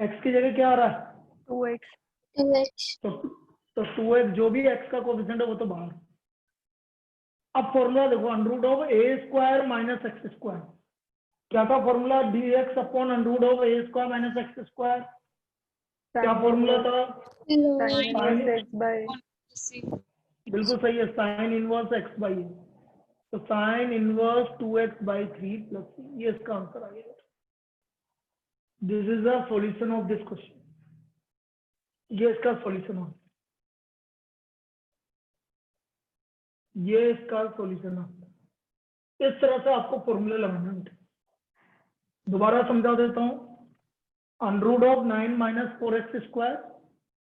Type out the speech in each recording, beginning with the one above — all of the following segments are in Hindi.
x की जगह क्या आ रहा है? 2x। तो 2x, जो भी x का कोफिशिएंट है वो तो बाहर। अब फॉर्मूला देखो, under of a square minus x square. क्या था formula? dx upon under of a square minus x square. क्या फॉर्मूला था? sin x by बिल्कुल सही है, साइन इनवर्स एक्स बाई है। तो sine inverse 2x by 3 plus, ये इसका आंसर आ गया। This is the solution of this question. ये इसका सॉल्यूशन है, ये इसका सॉल्यूशन है। इस तरह से आपको फॉर्मूले लगाना है। दोबारा समझा देता हूं। Under of 9 minus 4x square,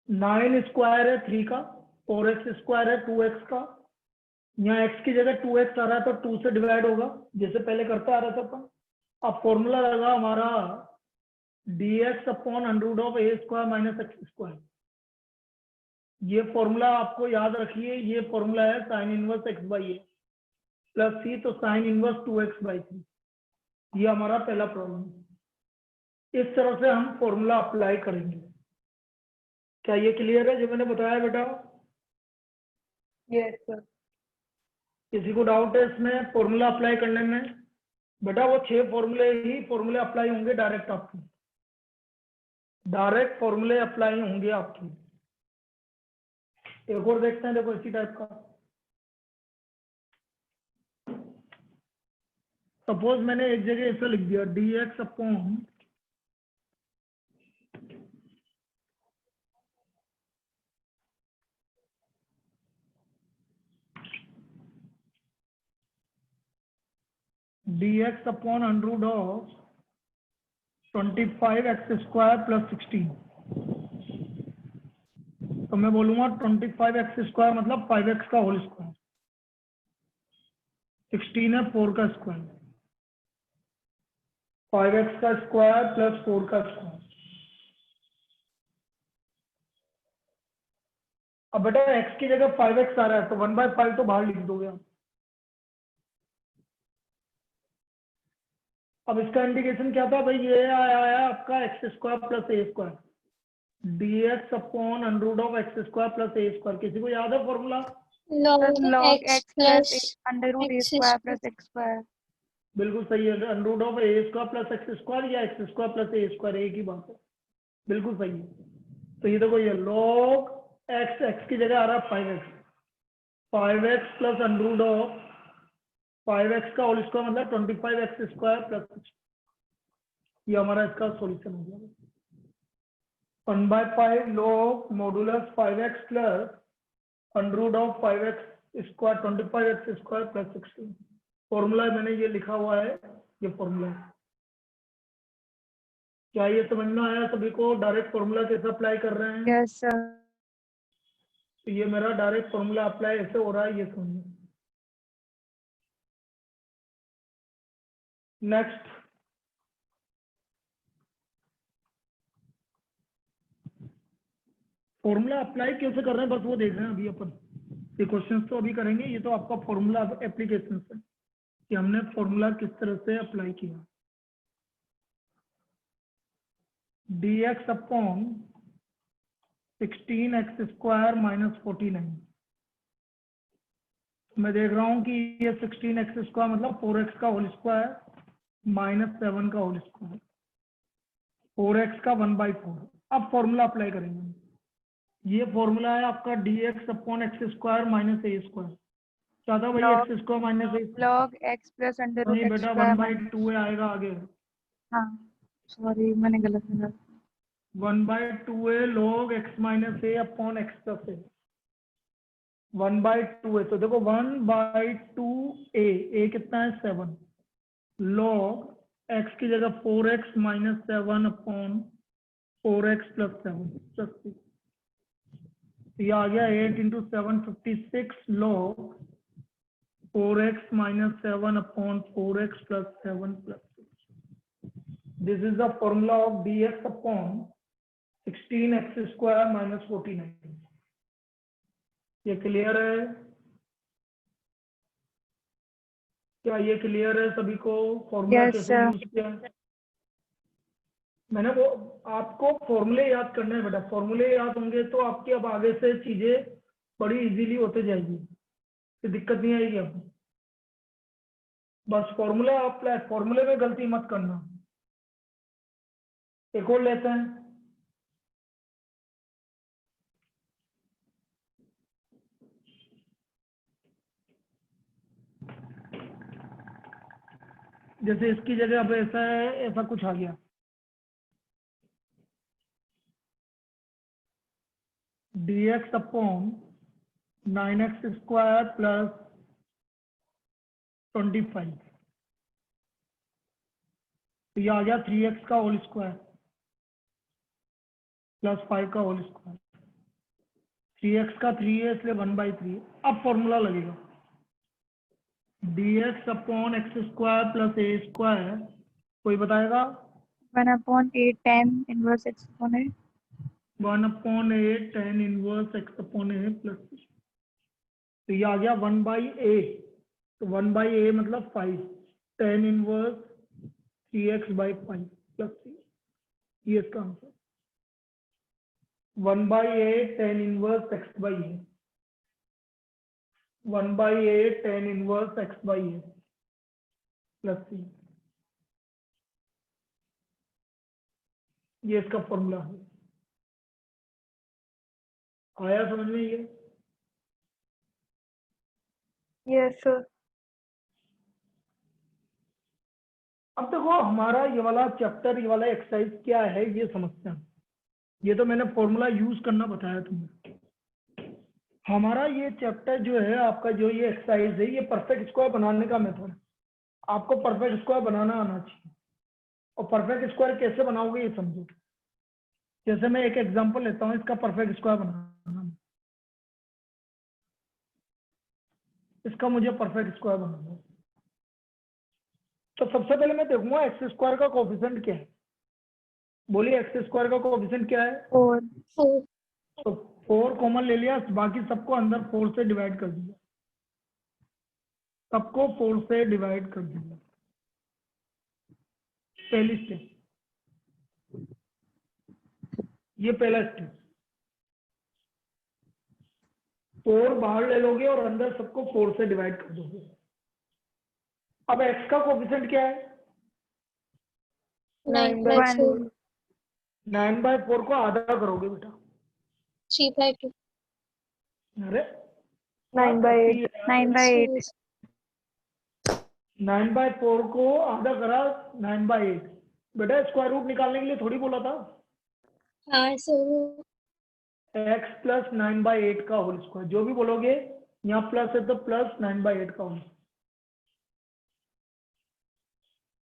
9 square है 3 का, 4x स्क्वायर है 2x का। यहाँ x की जगह 2x आ रहा है तो 2 से डिवाइड होगा, जैसे पहले करते आ रहा था अपन। अब फॉर्मूला लगा हमारा dx upon under of a square minus x square. ये फॉर्मूला आपको याद रखिए, ये फॉर्मूला है sine inverse x by a plus c, तो साइन इनवर्स 2x बाई 3। ये हमारा पहला प्रॉब्लम है। इस तरह से हम फॉर्मूला अप्लाई करेंगे। क्या ये क्लियर है जो मैंने बताया बेटा? yes sir किसी को डाउट है इसमें फॉर्मूला अप्लाई करने में? बेटा वो 6 फॉर्मूले अप्लाई होंगे डायरेक्ट आपके, डायरेक्ट फॉर्मूले अप्लाई होंगे आपके। एक और देखते हैं, देखो इसी टाइप का। सपोज मैंने एक जगह ऐसा लिख दिया dx upon dx upon under of 25x square plus 16। तो मैं बोलूंगा 25x स्क्वायर मतलब 5x का होल स्क्वायर, 16 है 4 का स्क्वायर, 5x का स्क्वायर प्लस 4 का स्क्वायर। अब बेटा x की जगह 5x आ रहा है तो 1/5 तो बाहर लिख दोगे आप। अब इसका इंडिकेशन क्या था भाई? ये आया आपका X square plus a square, dx upon under of x square plus a square. किसी को याद है formula? log x plus under root a x square plus x square बिल्कुल सही है, under of a square plus x square या x square plus a square, एक ही बात है, बिल्कुल सही है। तो ये देखो, ये log x, x की जगह आ रहा है 5x, 5x plus under of 5x का होल स्क्वायर मतलब 25x स्क्वायर प्लस, ये हमारा इसका सॉल्यूशन हो गया। 1/5 log modulus 5x plus under of 5x square 25x square plus 16। Formula मैंने ये लिखा हुआ है, ये फॉर्मूला है। क्या ये समझ में आया सभी को? डायरेक्ट फॉर्मूला कैसे अप्लाई कर रहे हैं? yes sir तो ये मेरा डायरेक्ट फॉर्मूला अप्लाई ऐसे हो रहा है, ये समझिए। नेक्स्ट, फॉर्मूला अप्लाई कैसे कर रहे हैं बस वो देख रहे हैं अभी अपन। ये क्वेश्चंस तो अभी करेंगे, ये तो आपका फॉर्मूला एप्लीकेशन है कि हमने फॉर्मूला किस तरह से अप्लाई किया। dx upon 16x square minus 49। मैं देख रहा हूँ कि ये 16x स्क्वायर मतलब 4x का होल स्क्वायर माइनस 7 का होल स्क्वायर, 4x का 1/4। अब फॉर्मूला अप्लाई करेंगे। ये फॉर्मूला है आपका dx upon x square minus a square. क्या था भाई? log x square minus a, log x plus under root नहीं x बेटा square 1/2 आएगा आगे। हाँ सॉरी मैंने गलत लिखा 1/2 log x माइनस ए अपॉन एक्स प्लस ए, 1/2 है। तो देखो 1/2 ए कितना है? 7 log x की जगह 4x minus 7 upon 4x plus 7 plus 6। ये आ गया 8 into 7 56 log 4x minus 7 upon 4x plus 7 plus 6. This is the formula of dx upon 16x square minus 49. ये क्लियर है? क्या ये क्लियर है सभी को? फॉर्मूला Yes, कैसे sir. यूज किया है? मैंने वो आपको फॉर्मूले याद करने हैं बेटा, फॉर्मूले याद होंगे तो आपकी अब आगे से चीजें बड़ी इजीली होते जाएगी, तो दिक्कत नहीं आएगी आपको। बस फॉर्मूला अप्लाई, फॉर्मूले में गलती मत करना। एक और लेते हैं, जैसे इसकी जगह अब ऐसा है, ऐसा कुछ आ गया, dx upon 9x square plus 25, तो ये आ गया 3x का होल स्क्वायर प्लस 5 का होल स्क्वायर। 3x का 3 है इसलिए 1/3। अब फॉर्मूला लगेगा dx upon x square plus a square, कोई बताएगा? 1/8 tan inverse x upon a 1/8 tan inverse x upon A plus, तो ये आ गया 1/a, तो 1/a मतलब 5 tan इनवर्स 3x/5 प्लस 3, ये इसका answer 1/8 tan inverse x/a, 1/8 tan inverse x/a plus 3, ये इसका फॉर्मूला है। आया समझ में ये? Yes, sir. अब देखो हमारा ये वाला चैप्टर, ये वाला एक्सरसाइज क्या है ये समझते हैं। ये तो मैंने फॉर्मूला यूज करना बताया तुम्हें। हमारा ये चैप्टर जो है आपका, जो ये एक्सरसाइज है, ये परफेक्ट स्क्वायर बनाने का मेथड है। आपको परफेक्ट स्क्वायर बनाना आना चाहिए, और परफेक्ट स्क्वायर कैसे बनाओगे ये समझो। जैसे मैं एक एग्जांपल लेता हूँ, इसका परफेक्ट स्क्वायर बनाना, इसका मुझे परफेक्ट स्क्वायर बनाना है। तो सबसे पहले मैं देखूंगा एक्स स्क्वायर का कोएफिशिएंट क्या है। बोलिए एक्स स्क्वायर का कोएफिशिएंट क्या है? 4 4. तो 4 कॉमन ले लिया, बाकी सबको अंदर 4 से डिवाइड कर दिया, सबको 4 से डिवाइड कर दिया। पहली स्टेप, ये पहला स्टेप। 4 बाहर ले लोगे और अंदर सबको 4 से डिवाइड कर दोगे। अब x का कोएफिशिएंट क्या है? 9/4. 9/4 को आधा करोगे बेटा। 3/2. अरे 9/8. 9/8 9/4 को आधा करा 9/8। बेटा स्क्वायर रूट निकालने के लिए थोड़ी बोला था। हाँ सर. x प्लस 9/8 का होल स्क्वायर, जो भी बोलोगे यहाँ प्लस है तो प्लस 9/8 का होल,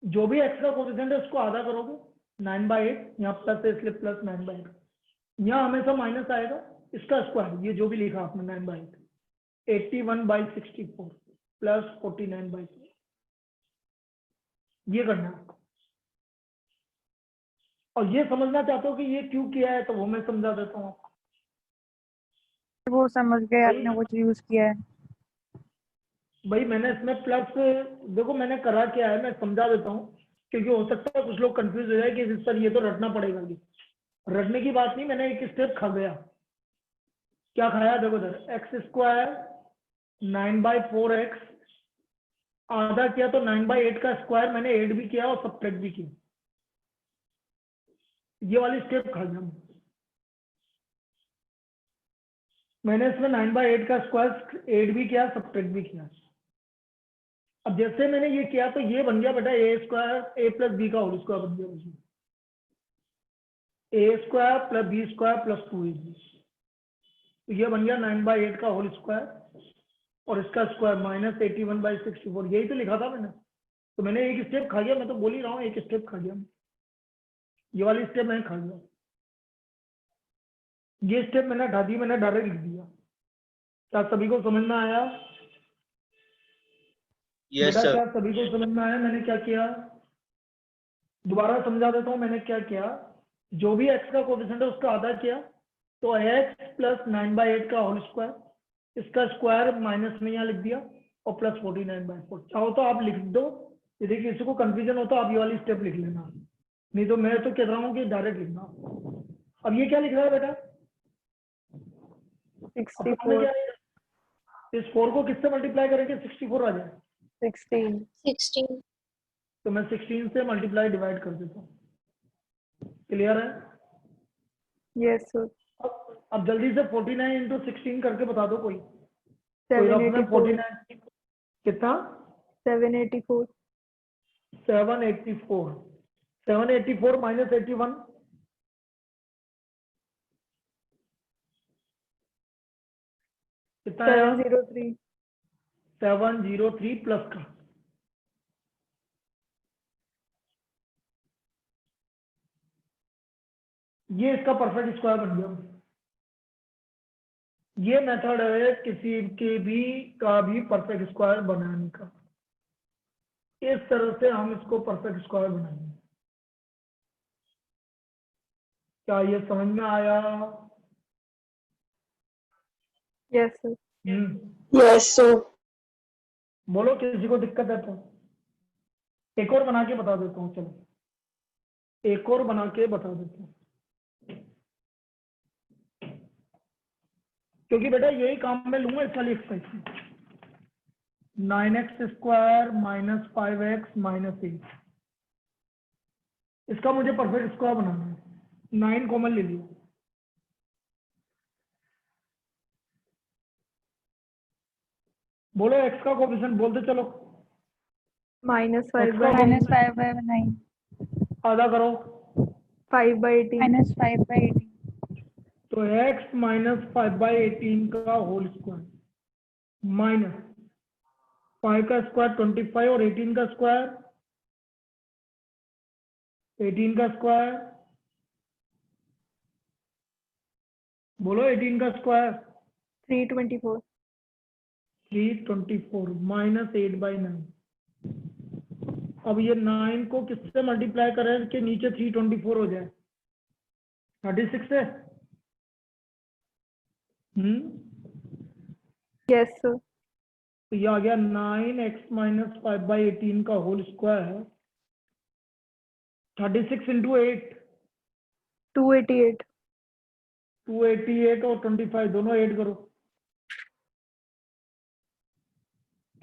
जो भी x का कोएफिशिएंट है उसको आधा करोगे 9/8, यहाँ प्लस है इसलिए प्लस 9/8, यहाँ हमेशा माइनस आएगा, इसका स्क्वायर, ये जो भी लिखा आपने 9/8, 81/64 प्लस 49/4, ये करना है आपको। और ये समझना चाहते हो कि ये क्यों किया है, तो वो मैं समझा देता हूँ आपको। वो समझ गए आपने वो यूज किया है। भाई मैंने इसमें प्लस, देखो मैंने करा क्या है मैं समझा देता हूँ, क्योंकि हो सकता है कुछ लोग कंफ्यूज हो जाए कि सर ये तो रटना पड़ेगा। ये रटने की बात नहीं, मैंने एक स्टेप खा गया। क्या खाया? देखो इधर एक्स स्क्वायर 9/4x आधा किया तो 9/8 का स्क्वायर मैंने ऐड भी किया और सब्ट्रैक्ट भी किया, ये वाली स्टेप खा गया मैंने। इसमें 9/8 का स्क्वायर ऐड भी किया, सब्ट्रैक्ट भी किया। अब जैसे मैंने ये किया तो ये बन गया बेटा a square a plus b का होल स्क्वायर बन गया, a square plus b square plus 2ab, तो ये बन गया 9/8 का होल स्क्वायर, और इसका स्क्वायर माइनस 81/64, यही तो लिखा था मैंने। तो मैंने एक स्टेप खा गया, मैं तो बोल ही रहा हूँ एक स्टेप खा गया, ये वाली स्टेप मैंने खा गया। ये स्टेप मैंने हटा दी, मैंने डायरेक्ट लिख दिया। क्या सभी को समझ में आया? यस बेटा सर। क्या सभी को समझ में आया मैंने क्या किया? दोबारा समझा देता हूँ मैंने क्या किया। जो भी x का कोएफिशिएंट है उसका आधा किया, तो x प्लस 9/8 का होल स्क्वायर, इसका स्क्वायर माइनस में यहाँ लिख दिया, और प्लस 49/4। चाहो तो आप लिख दो, यदि किसी को कंफ्यूजन हो तो आप ये वाली स्टेप लिख लेना। नहीं तो मैं तो कह रहा हूँ कि डायरेक्ट लिखना। अब ये क्या लिख रहा है बेटा? अब हमने 64 क्या लिखा? इस 4 को किससे मल्टीप्लाई करेंगे 64 आ जाए? 16 16. तो मैं 16 से मल्टीप्लाई डिवाइड कर देता हूँ। क्लियर है? yes sir अब जल्दी से 49 इंटू 16 करके बता दो कोई रफ में 784 49 कितना? 784 784 784 माइनस 81 कितना आया? 703 703 प्लस का ये इसका परफेक्ट स्क्वायर बन गया। ये मेथड है किसी के भी का भी परफेक्ट स्क्वायर बनाने का। इस तरह से हम इसको परफेक्ट स्क्वायर बनाएंगे। क्या ये समझ में आया? yes sir Yes, sir. बोलो किसी को दिक्कत है तो। एक और बना के बता देता हूँ, चलो एक और बना के बता देता हूँ, क्योंकि बेटा यही काम मैं लूंगा इस वाली एक्सरसाइज में। 9x square minus 5x minus 8, इसका मुझे परफेक्ट स्क्वायर बनाना है। 9 कॉमन ले लिया, बोलो x का कोफिशिएंट बोलते चलो। -5 x by का -5 कोफिशिएंट by 9 आधा करो 5 by 18 -5 by 18 तो x माइनस 5 बाई 18 का होल स्क्वायर माइनस 5 का स्क्वायर 25 और 18 का स्क्वायर 18 का स्क्वायर बोलो 18 का स्क्वायर 324 324 माइनस 8 बाई 9। अब ये 9 को किससे मल्टीप्लाई करें कि नीचे 324 हो जाए? 36 से। yes sir तो ये आ गया 9x माइनस 5 बाई 18 का होल स्क्वायर है 36 इंटू 8 288 288 और 25 दोनों ऐड करो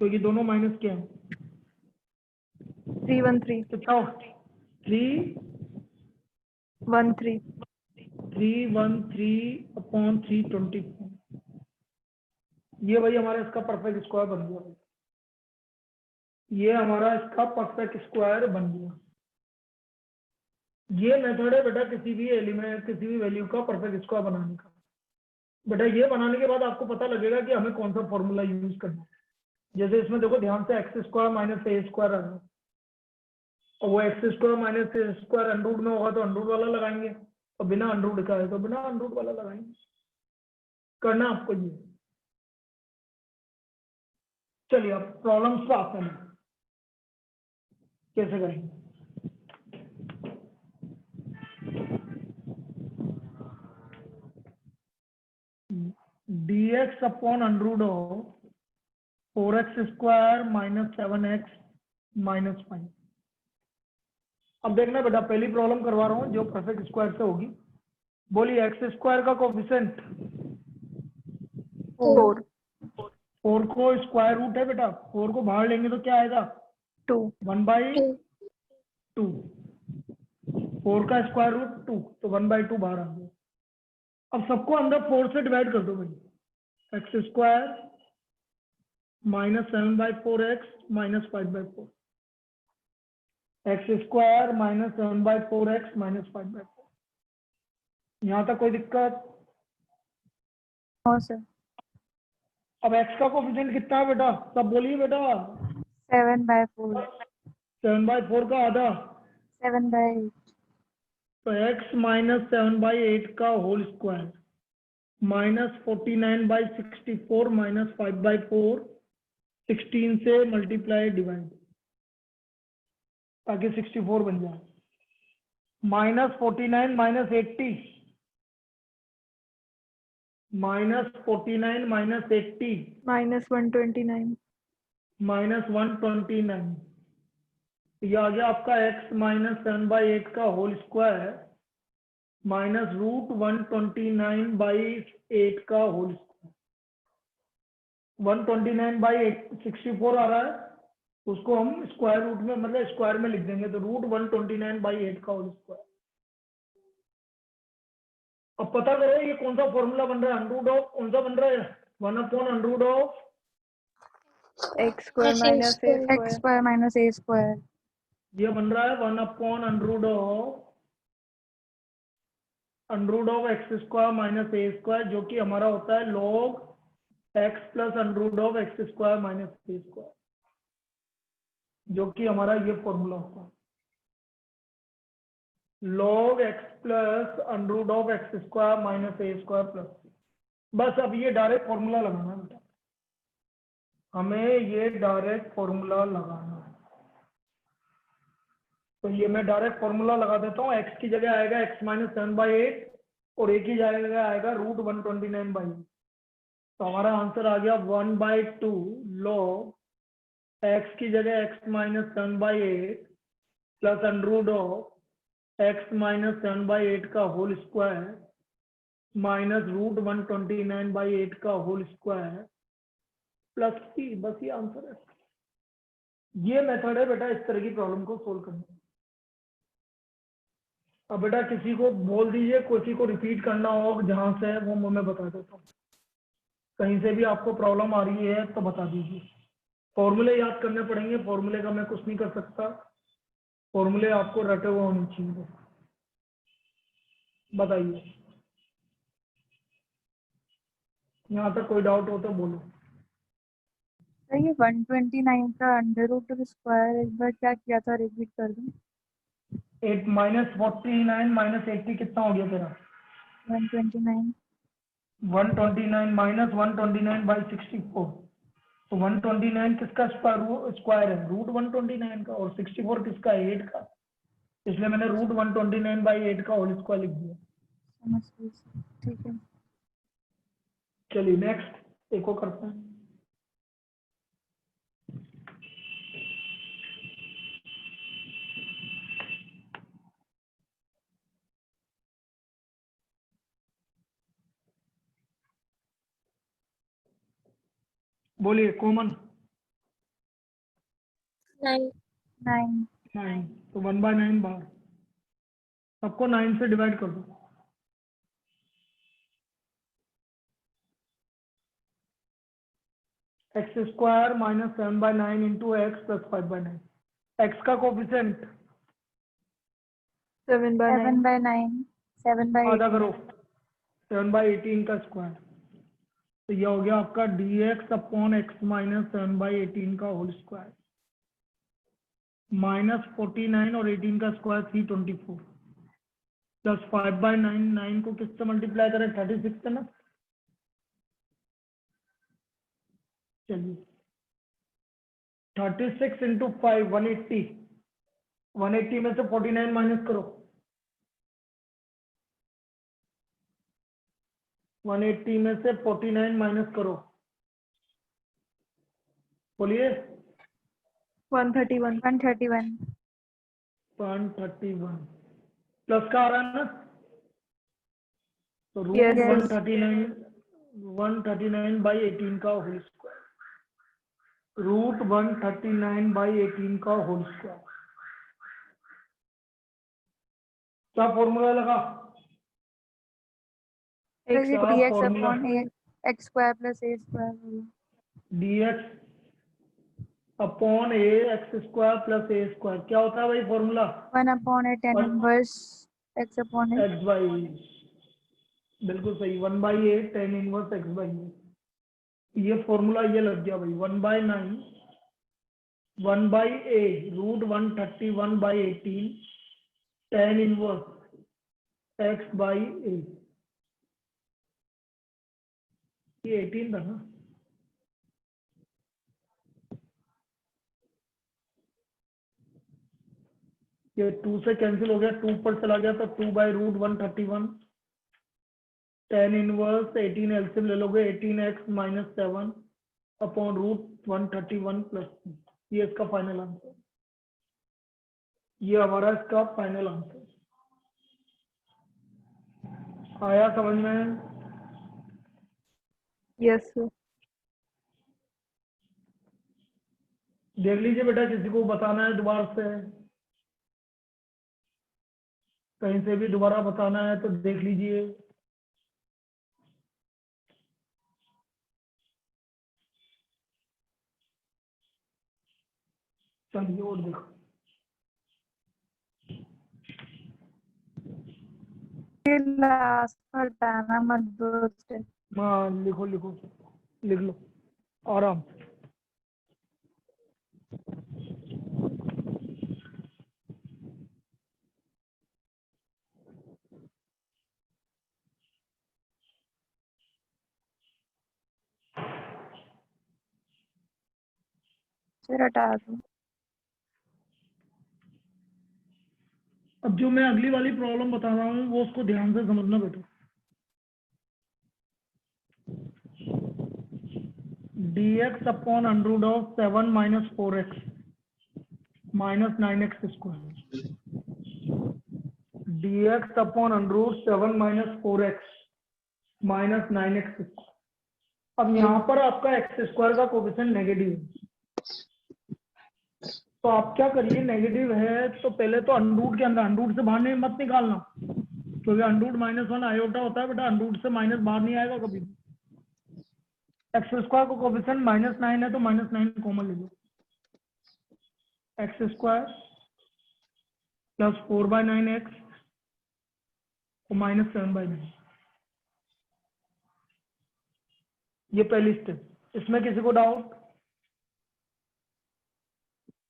तो ये दोनों माइनस क्या है? 313 कितना? 313 अपॉन 324। ये भाई हमारा इसका परफेक्ट स्क्वायर बन गया। ये हमारा इसका परफेक्ट स्क्वायर बन गया। ये मेथड है बेटा किसी भी एलिमेंट किसी भी वैल्यू का परफेक्ट स्क्वायर बनाने का। बेटा ये बनाने के बाद आपको पता लगेगा कि हमें कौन सा फॉर्मूला यूज करना है। जैसे इसमें देखो ध्यान से x square minus a square आ रहा है और वो x square minus a square under root में होगा तो अंडरूट वाला लगाएंगे और बिना अंडरूट का है तो बिना अंडरूट वाला लगाएंगे। करना आपको ये। चलिए अब प्रॉब्लम्स पे आते हैं कैसे करेंगे। dx upon under root of 4x square minus 7x minus 5। अब देखना बेटा पहली प्रॉब्लम करवा रहा हूँ जो परफेक्ट स्क्वायर से होगी। बोलिए एक्स स्क्वायर का कोफिशिएंट 4 4 को स्क्वायर रूट है बेटा, 4 को बाहर लेंगे तो क्या आएगा? 2 1 बाई 2. 2। 4 का स्क्वायर रूट 2 तो 1 बाई 2 बाहर आ गया। अब सबको अंदर 4 से डिवाइड कर दो भाई। X square minus 7 by 4x minus 5 by 4 x square minus 7 by 4x minus 5 by 4। यहाँ तक कोई दिक्कत? हाँ सर अब x का कोफिशिएंट कितना है बेटा? सब बोलिए बेटा। 7 by 4 7 बाई 4 का आधा 7 by 8 तो x माइनस 7 बाई 8 का whole square minus 49 by 64 minus 5 by 4 16 से मल्टीप्लाई डिवाइड ताकि 64 बन जाए। Minus 49 minus 80 minus 49 minus 80 -129 minus 129 ये आ गया आपका x माइनस 7/8 का होल स्क्वायर माइनस √129/8 का होल स्क्वायर। 129/8 64 आ रहा है, उसको हम स्क्वायर रूट में मतलब स्क्वायर में लिख देंगे, तो √129/8 का होल स्क्वायर। अब पता करो ये कौन सा फॉर्मूला बन रहा है, अंडर रूट ऑफ कौन सा बन रहा है, 1/√ऑफ x square X minus a square. square. x square minus a square. ये बन रहा है 1/√ऑफ x square minus a square, जो कि हमारा होता है log x plus √of x square minus a square, जो कि हमारा ये फॉर्मूला होता है log x plus √of x square minus a square plus. बस अब ये डायरेक्ट फॉर्मूला लगाना है बेटा, हमें ये डायरेक्ट फॉर्मूला लगाना है। तो ये मैं डायरेक्ट फॉर्मूला लगा देता हूँ, x की जगह आएगा x माइनस 7/8 और a की जगह आएगा √129/8। तो हमारा आंसर आ गया 1/2 log x की जगह x minus 7/8 plus √of x minus 7/8 का होल स्क्वायर माइनस √129/8 का होल स्क्वायर प्लस c। बस ये आंसर है। ये मेथड है बेटा इस तरह की प्रॉब्लम को सोल्व करने का। अब बेटा किसी को बोल दीजिए, किसी को रिपीट करना हो जहां से वो मैं बता देता हूँ, कहीं से भी आपको प्रॉब्लम आ रही है तो बता दीजिए। फॉर्मूले याद करने पड़ेंगे, फॉर्मूले का मैं कुछ नहीं कर सकता, फॉर्मूले आपको रटे हुए होने चाहिए। बताइए, यहाँ तक कोई डाउट हो तो बोलो। तो ये 129 का अंडर रूट स्क्वायर एक बार क्या किया था, रिपीट कर दूं? 8 माइनस 49 माइनस 80 कितना हो गया तेरा? 129 129 माइनस 129/64। तो 129 किसका स्क्वायर है? √129 का, और 64 किसका है? 8 का, इसलिए मैंने √129/8 का होल स्क्वायर लिख दिया। समझ गई, ठीक है। चलिए नेक्स्ट एक और करते हैं। बोलिए कॉमन 9. 9 9, तो 1/9 बाहर, सबको 9 से डिवाइड कर दो। X square minus 7/9 into x plus 5/9। X का कोफिशिएंट 7/9 7/8 आधा करो, 7/18 का स्क्वायर, तो ये हो गया आपका dx अपॉन एक्स माइनस 7/18 का होल स्क्वायर माइनस 49 और 18 का स्क्वायर 324 प्लस 5/9। 9 को किससे मल्टीप्लाई करें? 36 से ना। चलिए 36 इंटू 5 180, 180 में से 49 माइनस करो, 180 में से 49 माइनस करो, बोलिए। 131 131 प्लस का आ रहा है ना, तो रूट Yes. 139/18 का होल स्क्वायर, √139/18 का होल स्क्वायर। क्या फॉर्मूला लगा? X क्या dx formula? upon a x square plus a square होगा। dx upon a x square plus a square, क्या होता है भाई formula? 1/a tan One- inverse x upon a। X by, बिल्कुल सही, 1/a tan inverse x by a. ये फॉर्मूला ये लग गया भाई, 1/9 1/a √131/18 tan inverse x by a. ये 18 था ना, ये 2 से कैंसिल हो गया, 2 पर चला गया तो 2/√131 tan इनवर्स 18 एलसीएम ले लोगे 18x माइनस 7 अपॉन √131 प्लस, ये इसका फाइनल आंसर। ये हमारा इसका फाइनल आंसर। आया समझ में? Yes sir. देख लीजिए बेटा, किसी को बताना है दोबारा से, कहीं से भी दोबारा बताना है तो देख लीजिए। चलिए और देखो। लास्ट पर हटाना मत दोस्त। हाँ लिखो लिखो, लिख लो आराम से। फिर हटा दो। अब जो मैं अगली वाली प्रॉब्लम बता रहा हूँ वो उसको ध्यान से समझना बेटा। dx upon under root of 7 minus 4x minus 9x square, dx upon under root 7 minus 4x minus 9x square. अब यहाँ पर आपका एक्स स्क्वायर का कोफिशिएंट नेगेटिव है, तो आप क्या करिए, नेगेटिव है तो पहले तो अंडरूट के अंदर, अंडरूट से बाहर नहीं मत निकालना, क्योंकि अंडरूट -1 आयोटा होता है बेटा, अंडरूट से माइनस बाहर नहीं आएगा कभी भी। एक्स स्क्वायर को कोफिशिएंट -9 है तो -9 कॉमन ले लो, एक्स स्क्वायर प्लस 4/9x और -7/9। ये पहली स्टेप। इसमें किसी को डाउट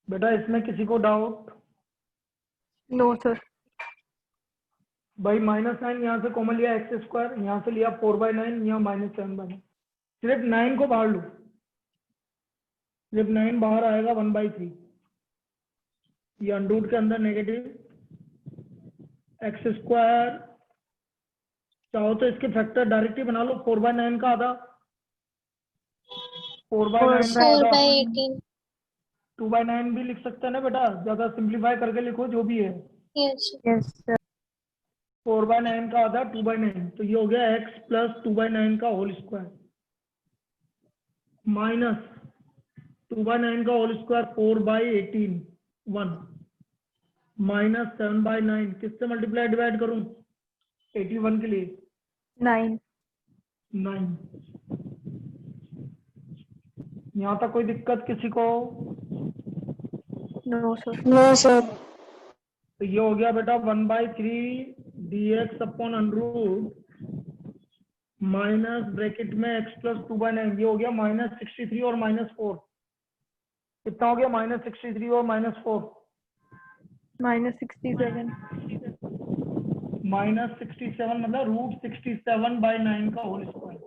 बेटा? इसमें किसी को डाउट? No sir. भाई -9 यहाँ से कॉमन लिया, एक्स स्क्वायर यहाँ से लिया 4/9, यहाँ -7/9, सिर्फ 9 को बाहर लो, सिर्फ 9 बाहर आएगा 1/3। ये अंडरूट के अंदर नेगेटिव, एक्स स्क्वायर चाहो तो इसके फैक्टर डायरेक्ट ही बना लो, 4/9 का आधा, 4/9 का 4 आधा, by 18. 2/9 भी लिख सकते हैं ना बेटा, ज्यादा सिंप्लीफाई करके लिखो जो भी है। Yes. Yes sir. 4/9 का आधा 2/9, तो ये हो गया x प्लस 2/9 का होल स्क्वायर माइनस 2/9 का होल स्क्वायर 4/18 1 माइनस 7/9। किससे मल्टीप्लाई डिवाइड करूं? 81 के लिए 9। 9। यहाँ तक कोई दिक्कत किसी को? No sir. No, sir. तो ये हो गया बेटा 1/3 dx upon under root minus bracket में x प्लस 2/9, ये हो गया -63 और -4। कितना हो गया? -63 और -4, -67। -67 मतलब √67/9 का होल स्क्वायर।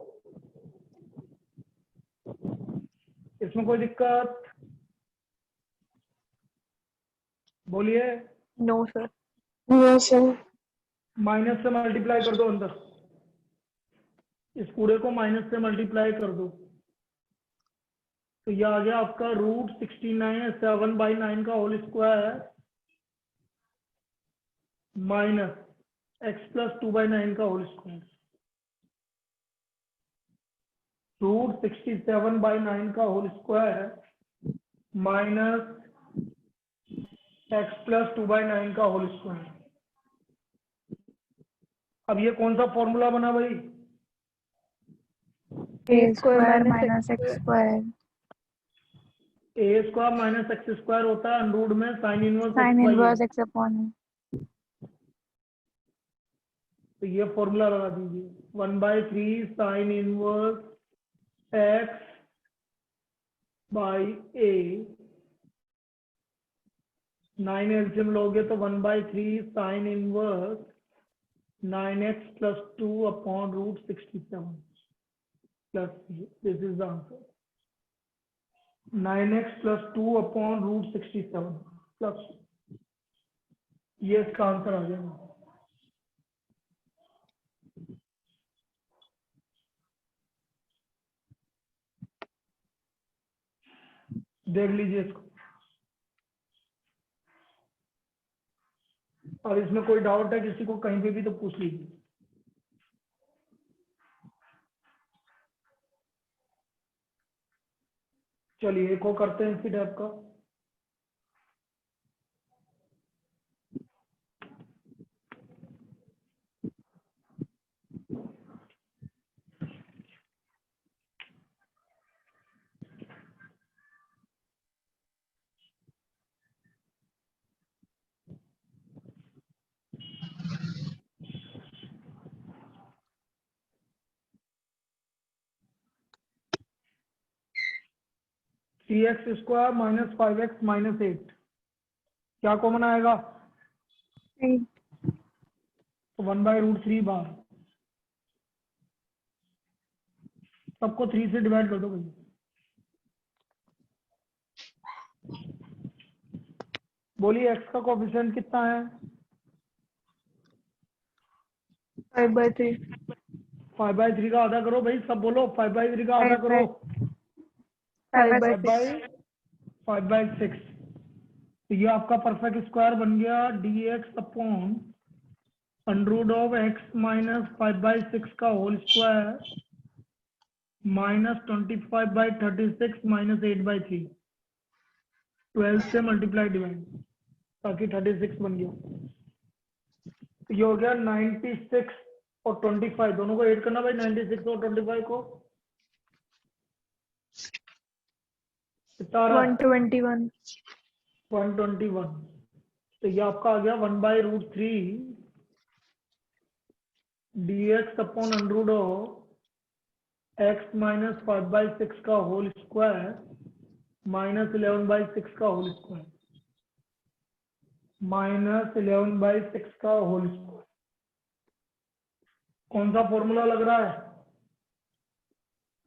इसमें कोई दिक्कत? बोलिए। No sir. No, sir. Minus से मल्टीप्लाई कर दो अंदर, इस पूरे को माइनस से मल्टीप्लाई कर दो, तो ये आ गया आपका √69 का whole square minus x plus 2/9 का होल स्क्वायर, √67/9 का whole square minus x plus 2/9 का होल स्क्वायर। अब ये कौन सा फॉर्मूला बना भाई? ए स्क्वायर माइनस एक्स स्क्वायर ए स्क्वायर माइनस एक्स स्क्वायर होता है अंडर रूट में sine inverse sine x by A, inverse x upon तो ये फॉर्मूला लगा दीजिए 1/3 sign inverse x by A, 9 LCM लोगे तो 1/3 sine inverse 9x plus 2 upon √67 plus, this is the answer 9x plus 2 upon √67 plus, ये इसका आंसर आ जाएगा। देख लीजिए इसको। अब इसमें कोई डाउट है किसी को कहीं पे भी तो पूछ लीजिए। चलिए एक और करते हैं इसी टाइप का। Three x square minus 5x minus 8, क्या कॉमन आएगा? 3 तो 1/√3 बार, सबको 3 से डिवाइड कर दो भाई। बोलिए x का कोफिशिएंट कितना है? 5/3 5/3 का आधा करो भाई, सब बोलो 5/3 का आधा करो। 5/6 5/6। तो ये आपका परफेक्ट स्क्वायर बन गया dx अपॉन √x माइनस 5/6 का होल स्क्वायर माइनस 25/36 माइनस 8/3, 12 से मल्टीप्लाई डिवाइड, ताकि 36 बन गया। तो ये हो गया 96 और 25, दोनों को ऐड करना भाई, 96 और 25 को कितना आ रहा है? 121 121। तो ये आपका आ गया 1/√3 dx अपॉन √x माइनस 5/6 का होल स्क्वायर माइनस 11/6 का होल स्क्वायर, माइनस 11/6 का होल स्क्वायर। कौन सा फॉर्मूला लग रहा है?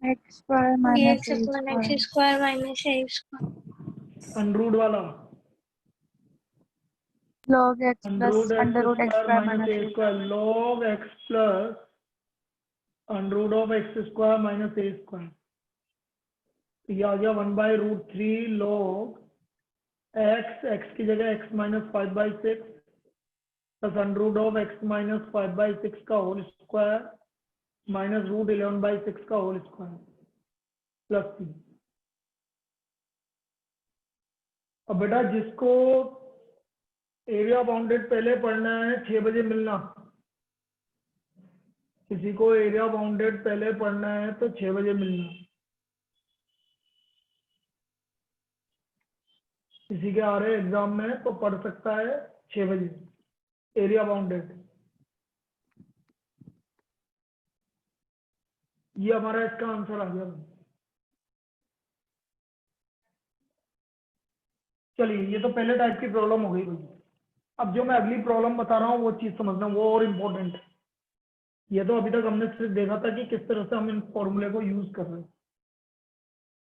x square minus dx upon x square minus a square. Under root वाला, log x plus under root x x square minus minus a a square log x plus √x square minus a square. तो ये आ गया 1/√3 log x की जगह x minus 5/6 plus √x minus 5/6 का होल स्क्वायर माइनस √11/6 का होल स्क्वायर प्लस 3। अब बेटा जिसको एरिया बाउंडेड पहले पढ़ना है 6 बजे मिलना, किसी को एरिया बाउंडेड पहले पढ़ना है तो 6 बजे मिलना। किसी के आ रहे एग्जाम में तो पढ़ सकता है 6 बजे एरिया बाउंडेड। ये हमारा इसका आंसर आ गया। चलिए ये तो पहले टाइप की प्रॉब्लम हो गई भाई। अब जो मैं अगली प्रॉब्लम बता रहा हूँ वो चीज समझना, वो और इम्पोर्टेंट है। ये तो अभी तक हमने सिर्फ देखा था कि किस तरह से हम इन फॉर्मूले को यूज कर रहे हैं।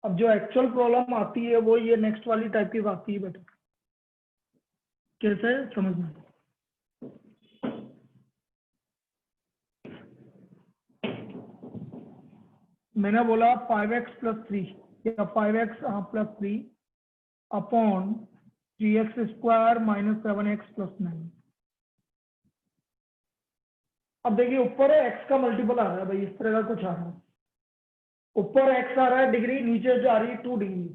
अब जो एक्चुअल प्रॉब्लम आती है वो ये नेक्स्ट वाली टाइप की आती है बेटा, कैसे समझना। मैंने बोला 5x प्लस 3 या 5x plus 3 upon 3x square minus 7x plus 9। अब देखिए ऊपर x का मल्टीपल आ रहा है भाई, इस तरह का कुछ आ रहा है। ऊपर x आ रहा है डिग्री, नीचे जा रही है 2 डिग्री।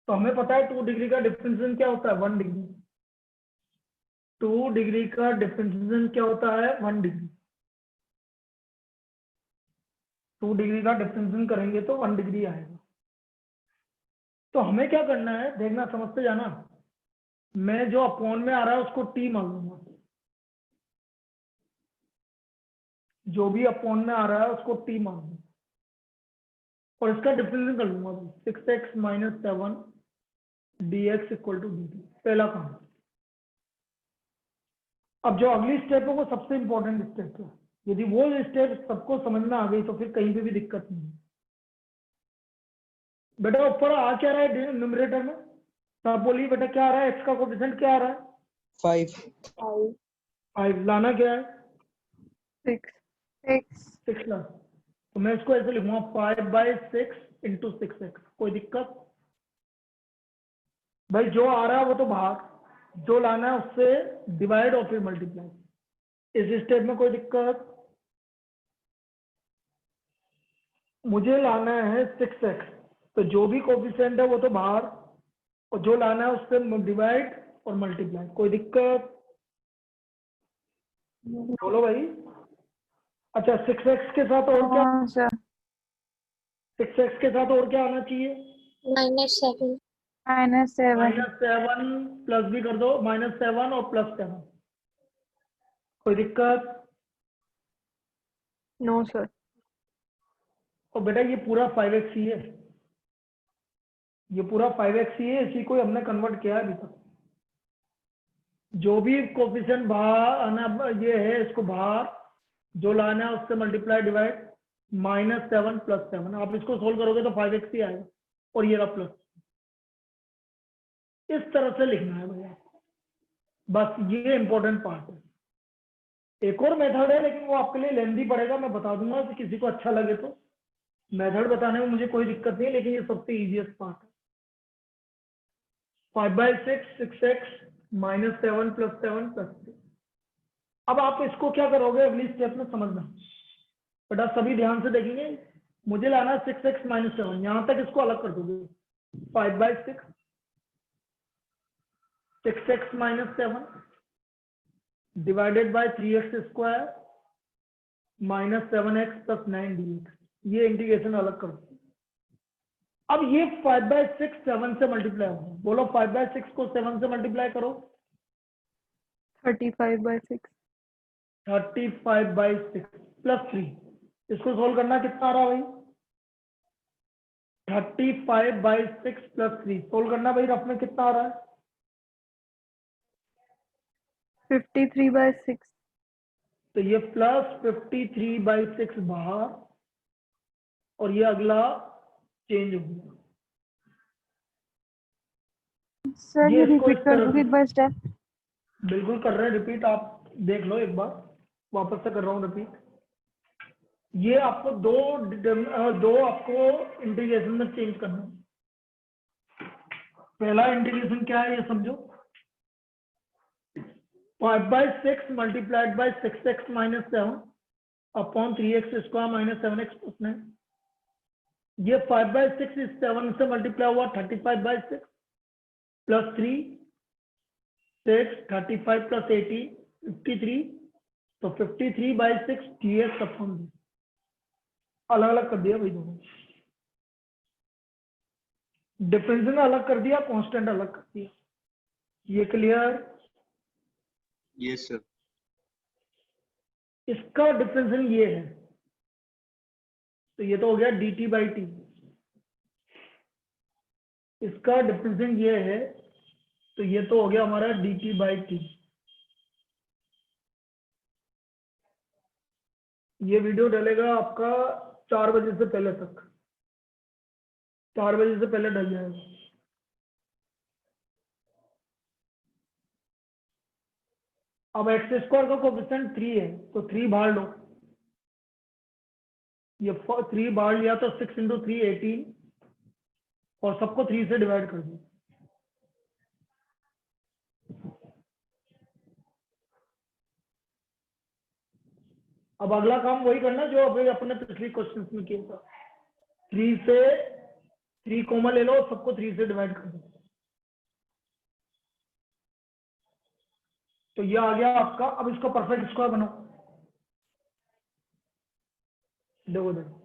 तो हमें पता है 2 डिग्री का डिफरेंशिएशन क्या होता है? 1 डिग्री। 2 डिग्री का डिफरेंशिएशन क्या होता है? 1 डिग्री। 2 डिग्री का डिफरेंशिएशन करेंगे तो 1 डिग्री आएगा। तो हमें क्या करना है देखना, समझते जाना। मैं जो अपॉन में आ रहा है उसको t मान लूंगा, जो भी अपॉन में आ रहा है उसको t मान लूंगा और इसका डिफरेंशिएशन कर लूंगा 6x minus 7 dx equal to dt। पहला काम। अब जो अगली स्टेप है वो सबसे इंपॉर्टेंट स्टेप है। यदि वो स्टेप सबको समझ में आ गई तो फिर कहीं पे भी दिक्कत नहीं है। बेटा ऊपर आ क्या रहा है न्यूमरेटर में? सब बोलिए बेटा क्या आ रहा है? x का कोएफिशिएंट क्या आ रहा है? 5 5। लाना क्या है? 6 लाना। तो मैं इसको ऐसे लिखूंगा 5/6 × 6x। कोई दिक्कत? भाई जो आ रहा है वो तो बाहर, जो लाना है उससे डिवाइड और फिर मल्टीप्लाई। इस स्टेप में कोई दिक्कत? मुझे लाना है 6x, तो जो भी कोफिशिएंट है वो तो बाहर, और जो लाना है उससे डिवाइड और मल्टीप्लाई। कोई दिक्कत? बोलो भाई। अच्छा 6x के साथ और क्या? हाँ सर। 6x के साथ और क्या आना चाहिए? -7 -7 -7 प्लस भी कर दो, -7 और +7। कोई दिक्कत? No sir. और बेटा ये पूरा 5x ही है, ये पूरा 5x ही है, इसी को हमने कन्वर्ट किया है अभी तक। जो भी कोफिशिएंट बाहर आना ये है, इसको बाहर, जो लाना है उससे मल्टीप्लाई डिवाइड, -7 +7। आप इसको सोल्व करोगे तो 5x ही आएगा, और ये रहा प्लस। इस तरह से लिखना है भैया, बस ये इंपॉर्टेंट पार्ट है। एक और मेथड है लेकिन वो आपके लिए लेंथी पड़ेगा, मैं बता दूंगा कि किसी को अच्छा लगे तो। मेथड बताने में मुझे कोई दिक्कत नहीं, लेकिन ये सबसे इजीएस्ट पार्ट है। 5/6 6x -7 +7 +3। अब आप इसको क्या करोगे अगली स्टेप में समझना बेटा, सभी ध्यान से देखेंगे। मुझे लाना है 6x -7, यहां तक इसको अलग कर दोगे। 5/6 6x -7 divided by 3x square -7x + 9 dx। ये इंटीग्रेशन अलग कर दो। अब ये 5/6 7 से मल्टीप्लाई होगा। बोलो 5/6 को 7 से मल्टीप्लाई करो। 35/6 35/6 +3। इसको सोल्व करना कितना आ रहा भाई? 35/6 +3 सोल्व करना भाई, रफ में कितना आ रहा है? 53/6 तो ये +53/6 बाहर, और ये अगला चेंज हो गया। सर। ये ये इसको रिपीट इस कर तरह दो से एक बार स्टेप। बिल्कुल कर रहे हैं रिपीट, आप देख लो एक बार, वापस से कर रहा हूँ रिपीट। ये आपको दो आपको इंटीग्रेशन में चेंज करना है। पहला इंटीग्रेशन क्या है ये समझो। 5/6 multiplied by 6x -7 upon 3x square -7x + 9। ये 5/6 इस 7 से मल्टीप्लाई हुआ 35/6 +3 6 35 + 18 53। तो 53/6 dx अपॉन d। अलग अलग कर दिया भाई दोनों, डिफरेंशियल अलग कर दिया, कांस्टेंट अलग कर दिया। ये क्लियर? Yes sir. इसका डिफरेंशियल ये है, तो ये तो हो गया dt/t। इसका डिफरेंशियल ये है, तो ये तो हो गया हमारा dt/t। ये वीडियो डलेगा आपका 4 बजे से पहले तक, 4 बजे से पहले डल जाएगा। अब x² का कोफिशिएंट 3 है, तो 3 बाहर लो। ये 3 बाहर लिया तो 6 × 3 18, और सबको 3 से डिवाइड कर दो। अब अगला काम वही करना जो अभी अपने पिछले क्वेश्चन में किया था। 3 से 3 कॉमन ले लो, सबको 3 से डिवाइड कर दो। तो ये आ गया आपका। अब इसका परफेक्ट स्क्वायर बनाओ। देखो देखो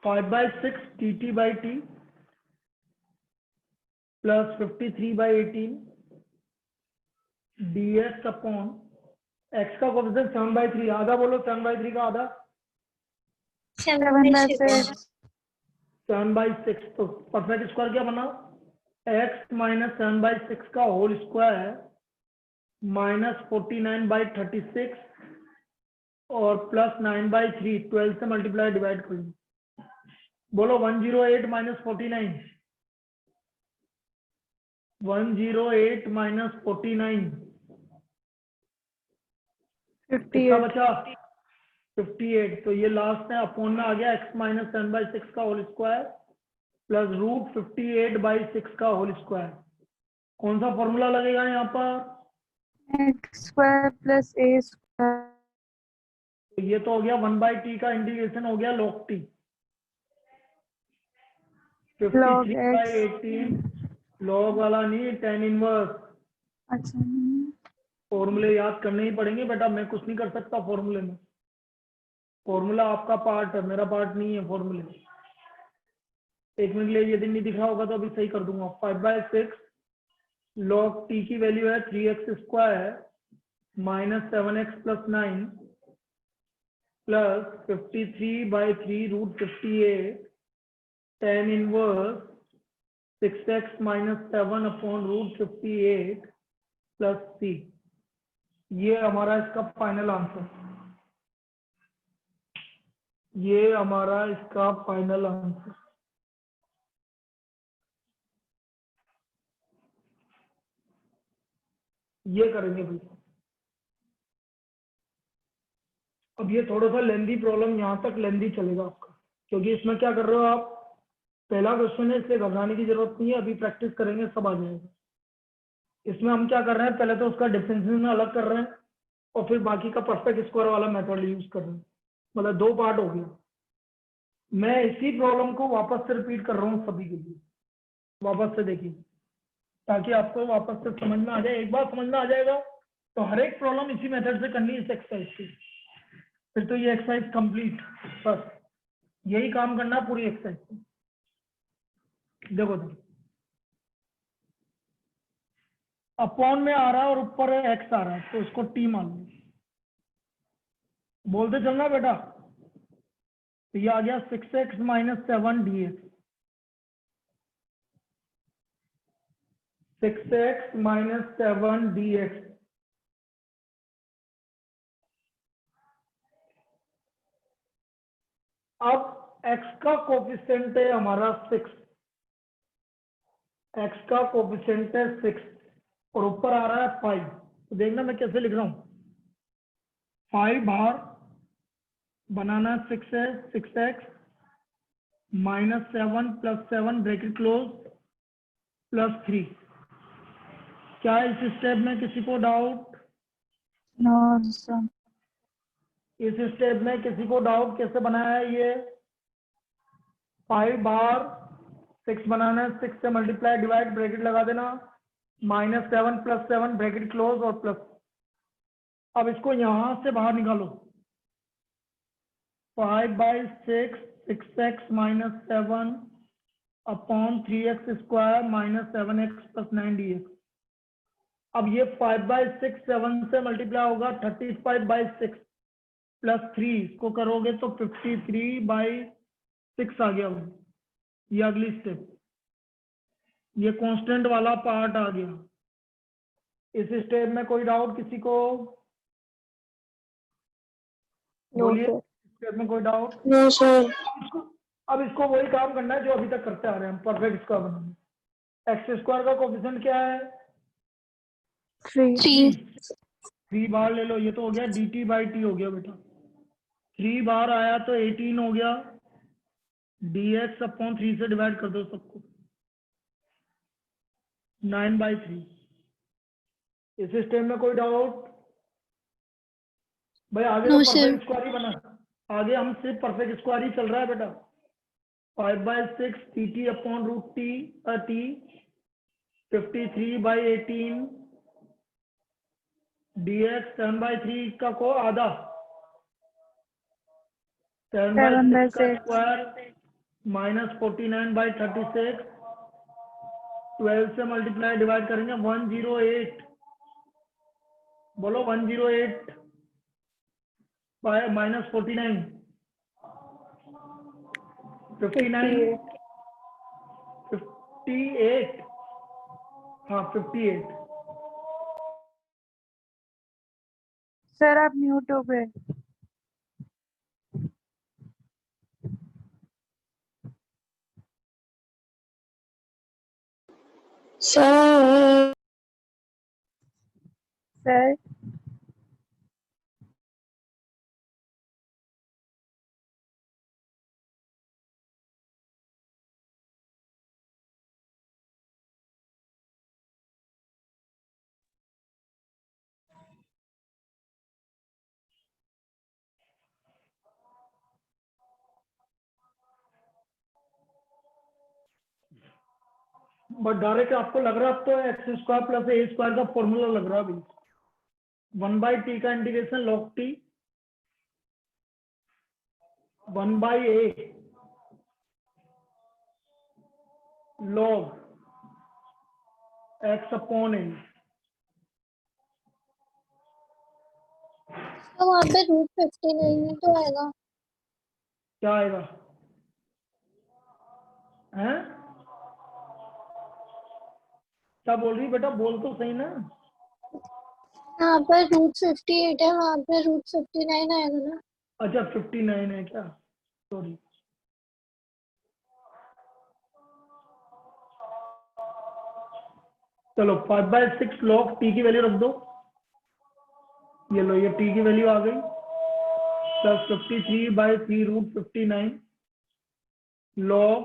5/6 dt/t plus 53/18 dx upon x का कोफिशिएंट 7/3। आधा बोलो 7/3 का आधा 7/6 7/6। तो परफेक्ट स्क्वायर क्या बना? x - 7/6 का होल स्क्वायर -49/36 और +9/3 12 से मल्टीप्लाई डिवाइड कर लो। बोलो 108 - 49 108 - 49 कितना 58 बचा? 58। तो ये लास्ट में अपॉन में आ गया x - 7/6 का होल स्क्वायर प्लस √58/6 का होल स्क्वायर, कौन सा फॉर्मूला लगेगा यहाँ पर? X square plus a square. तो ये तो हो गया 1/t का इंटीग्रेशन हो गया log t, log 53/18 log वाला नहीं, tan इनवर्स। अच्छा फॉर्मूले याद करने ही पड़ेंगे बेटा, मैं कुछ नहीं कर सकता फॉर्मूले में। फॉर्मूला आपका पार्ट है, मेरा पार्ट नहीं है फॉर्मूले। एक मिनट लिए यदि नहीं दिख रहा होगा तो अभी सही कर दूंगा। 5/6 log t की वैल्यू है 3x² minus 7x plus 9 plus 53/3 √58 tan inverse 6x minus 7 upon √58 plus c। ये हमारा इसका फाइनल आंसर, ये हमारा इसका फाइनल आंसर। ये करेंगे भाई। अब ये थोड़ा सा लेंदी प्रॉब्लम, यहाँ तक लेंदी चलेगा आपका, क्योंकि इसमें क्या कर रहे हो आप, पहला क्वेश्चन है इसलिए घबराने की जरूरत नहीं है, अभी प्रैक्टिस करेंगे सब आ जाएगा। इसमें हम क्या कर रहे हैं, पहले तो उसका डिफरेंशिएशन अलग कर रहे हैं और फिर बाकी का परफेक्ट स्क्वायर वाला मेथड यूज कर रहे हैं। मतलब दो पार्ट हो गया। मैं इसी प्रॉब्लम को वापस से रिपीट कर रहा हूँ सभी के लिए, वापस से देखिए ताकि आपको वापस से समझ में आ जाए। एक बार समझ में आ जाएगा तो हर एक प्रॉब्लम इसी मेथड से करनी है इस एक्सरसाइज की, फिर तो ये एक्सरसाइज कंप्लीट। बस यही काम करना है पूरी एक्सरसाइज। देखो अपॉन में आ रहा है और ऊपर एक्स आ रहा है, तो इसको टी मान लो। बोलते चलना बेटा। तो ये आ गया 6x minus 7 dx, 6x minus 7 dx। अब x का कोफिशिएंट है हमारा 6, x का कोफिशिएंट है 6 और ऊपर आ रहा है 5। तो देखना मैं कैसे लिख रहा हूं। 5 बाहर बनाना 6 है, 6x minus 7 plus 7 bracket close plus 3। क्या इस स्टेप में किसी को डाउट? No sir. इस स्टेप में किसी को डाउट कैसे बनाया है ये? 5 बार 6 बनाना है, 6 से मल्टीप्लाई डिवाइड ब्रैकेट लगा देना, माइनस 7 प्लस 7 ब्रैकेट क्लोज और प्लस। अब इसको यहां से बाहर निकालो। 5/6 6x minus 7 upon 3x² minus 7x plus 9 dx। अब ये 5/6 7 से मल्टीप्लाई होगा 35/6 प्लस 3, इसको करोगे तो 53/6 आ गया वो। ये अगली स्टेप, ये कांस्टेंट वाला पार्ट आ गया। इस स्टेप में कोई डाउट किसी को? बोलिए, स्टेप में कोई डाउट? No sir. अब इसको वही काम करना है जो अभी तक करते आ रहे हैं, परफेक्ट स्क्वायर बनाना। x² का कोफिशिएंट क्या है? 3 3 3 बार ले लो, ये तो हो गया dt/t हो गया बेटा। 3 बार आया तो 18 हो गया, dx अपॉन 3 से डिवाइड कर दो सबको, 9/3। इस स्टेप में कोई डाउट? भाई आगे तो नो सर। परफेक्ट स्क्वायर ही बना, आगे हम सिर्फ परफेक्ट स्क्वायर ही चल रहा है बेटा। 5/6 tt upon √t t 53/18 dx 7/3 का को आधा, 7/6 का 7/6 स्क्वायर माइनस 49/36, 12 से मल्टीप्लाई डिवाइड करेंगे 108। बोलो 108 बाय माइनस 49, 59, 58, हाँ 58। सर आप म्यूट हो गए। सर सर बट डायरेक्ट आपको लग रहा है अब तो x square plus a square का फॉर्मूला लग रहा है अभी 1/t का integration log t 1/a log x upon a। तो वहाँ पे √59 ही तो आएगा। क्या आएगा हैं? क्या बोल रही बेटा, बोल तो सही ना। यहाँ पर √58 है, वहाँ पे √59 आएगा ना। अच्छा 59 है क्या, सॉरी। चलो 5/6 log t की वैल्यू रख दो, ये लो ये t की वैल्यू आ गई, plus 53/3 √59 log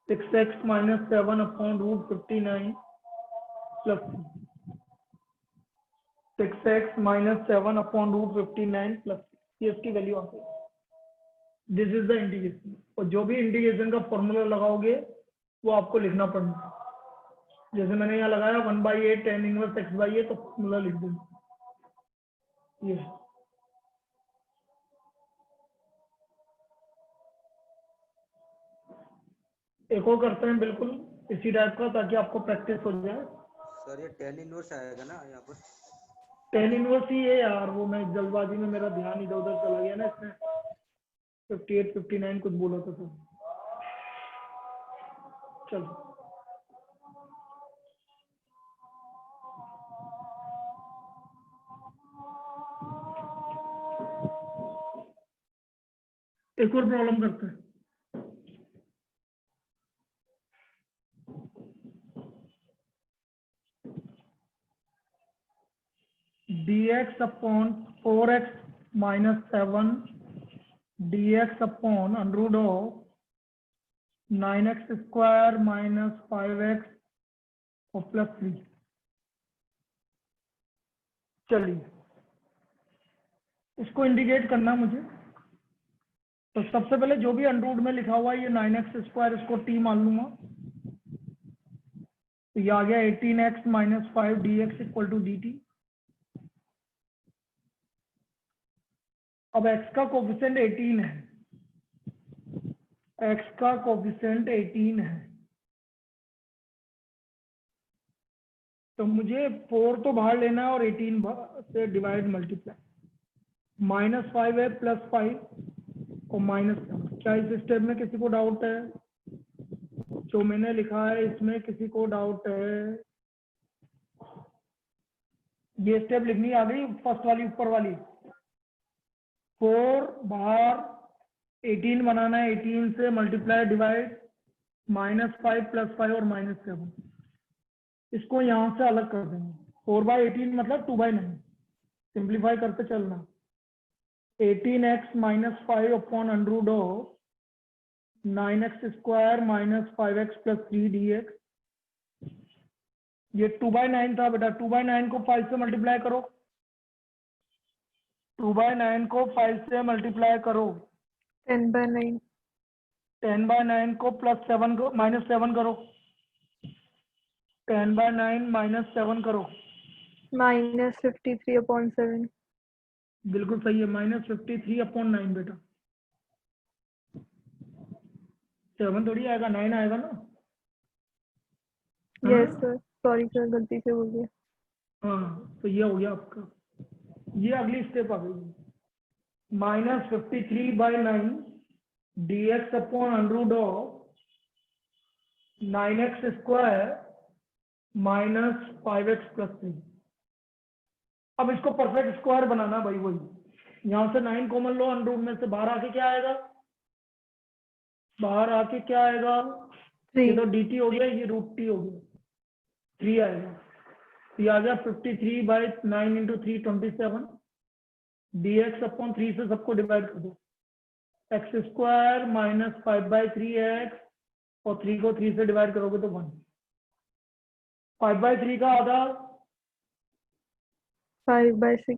6x - 7 upon √59 plus 6x - 7 upon √59 plus, ये इसकी वैल्यू आ गई। This is the integration. और जो भी इंटीग्रेशन का फॉर्मूला लगाओगे वो आपको लिखना पड़ना। जैसे मैंने यहाँ लगाया 1/a tan इनवर्स x/a, तो फॉर्मूला लिख देंगे ये। एक और करते हैं बिल्कुल इसी टाइप का, ताकि आपको प्रैक्टिस हो जाए। सर ये tan इनवर्स आएगा ना यहाँ पर? tan इनवर्स ही है यार, वो मैं जल्दबाजी में मेरा ध्यान इधर उधर चला गया ना, इसमें 58 59 कुछ बोला था तो। चलो एक और प्रॉब्लम करते हैं। dx upon 4x - 7 dx upon √ of 9x square - 5x और प्लस 3। चलिए इसको इंडिकेट करना मुझे। तो सबसे पहले जो भी अनरूट में लिखा हुआ है ये 9x स्क्वायर, इसको t मान लूंगा। तो ये आ गया 18x - 5 dx equal to dt। अब x का कोफिशिएंट 18 है, x का कोफिशिएंट 18 है, तो मुझे 4 तो बाहर लेना है और 18 से डिवाइड मल्टीप्लाई। -5 है प्लस 5 और -7। क्या इस स्टेप में किसी को डाउट है? जो मैंने लिखा है इसमें किसी को डाउट है? ये स्टेप लिखनी आ गई फर्स्ट वाली, ऊपर वाली। 4 बाहर 18 बनाना है, 18 से मल्टीप्लाई डिवाइड, -5 प्लस 5 और -7। इसको यहाँ से अलग कर देंगे। 4/18 मतलब 2/9, सिंप्लीफाई करते चलना। 18x - 5 upon √ of 9x square - 5x plus 3 dx। ये 2/9 था बेटा, 2/9 को 5 से मल्टीप्लाई करो, 2/9 को 5 से मल्टीप्लाई करो। 10/9 10/9 को प्लस 7 को -7 करो, 10/9 - 7 करो। -53/7 बिल्कुल सही है, -53/9 बेटा। 7 थोड़ी आएगा, 9 आएगा ना। यस हाँ? सर, सॉरी सर, गलती से बोल दिया। हाँ तो ये हो गया आपका, ये अगली स्टेप आ गई। -53/9 dx upon √ of 9x square - 5x plus 3। अब इसको परफेक्ट स्क्वायर बनाना भाई, वही यहाँ से 9 कॉमन लो, √ में से बाहर आके क्या आएगा? बाहर आके क्या आएगा? ये 3 तो dt हो गया, ये √t हो गया, 3 आएगा। ये आ गया 53/9 × 3 27 dx अपॉन 3 से सबको डिवाइड कर दो। x स्क्वायर - 5/3x और 3 को 3 से डिवाइड करोगे तो 1। 5/3 का आधा 5/6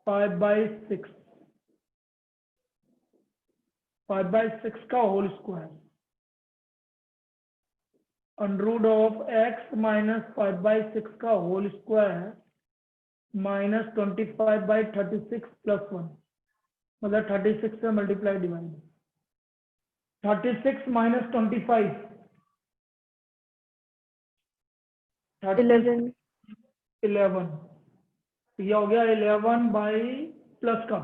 5/6, 5/6 का whole square under of x minus 5/6 का होल स्क्वायर माइनस 25/36 प्लस 1, मतलब 36 से मल्टीप्लाई डिवाइड 36 माइनस 25 11 11, ये हो गया 11 बाई प्लस का,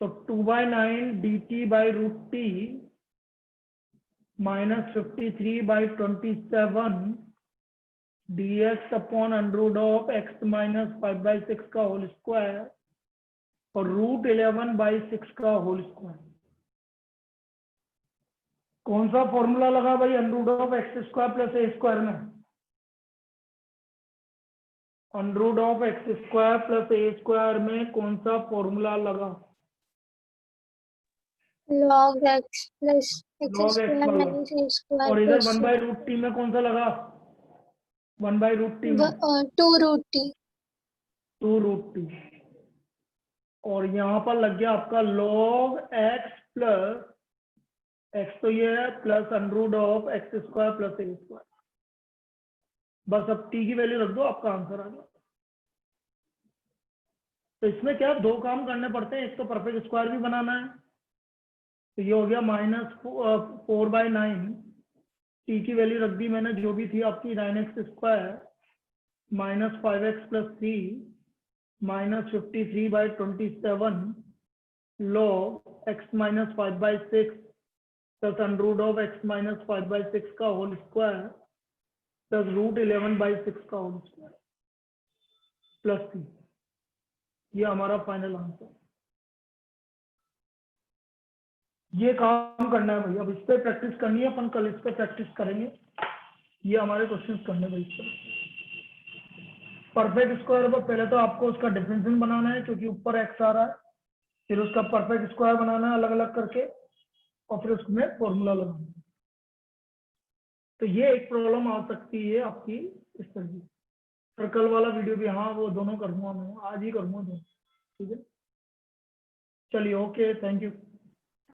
तो 2/9 dt by root T minus 53/27 dx upon under of x minus 5/6 का होल स्क्वायर और रूट 11/6 का होल स्क्वायर। कौन सा फॉर्मूला लगा भाई under of x square plus a square में? Under of x square plus a square में कौन सा फॉर्मूला लगा? log x plus x log x square वाला। minus a square और इधर plus 1/√t में कौन सा लगा? 1/√t में 2 root t 2√t। और यहाँ पर लग गया आपका log x प्लस x, तो ये है plus under of x square plus a square. बस अब t की वैल्यू रख दो, आपका आंसर आ गया। तो इसमें क्या दो काम करने पड़ते हैं, एक तो परफेक्ट स्क्वायर भी बनाना है, तो ये हो गया -4/9, टी की वैल्यू रख दी मैंने जो भी थी आपकी 9x square minus 5x plus 3 minus 53/27 log x minus 5/6 plus under of x minus 5/6 का होल स्क्वायर प्लस रूट 11/6 का होल स्क्वायर प्लस 3। ये हमारा फाइनल आंसर। ये काम करना है भाई, अब इस पे प्रैक्टिस करनी है, अपन कल इस पे प्रैक्टिस करेंगे। ये हमारे क्वेश्चंस करने भाई इस पर परफेक्ट स्क्वायर पर पहले तो आपको उसका डिफरेंशियल बनाना है क्योंकि ऊपर एक्स आ रहा है, फिर उसका परफेक्ट स्क्वायर बनाना है अलग अलग करके और फिर उसमें फॉर्मूला लगाना है। तो ये एक प्रॉब्लम आ सकती है आपकी इस तरह की। सर्कल वाला वीडियो भी, हाँ वो दोनों करूंगा मैं, आज ही करूंगा दोनों, ठीक है। चलिए ओके, थैंक यू।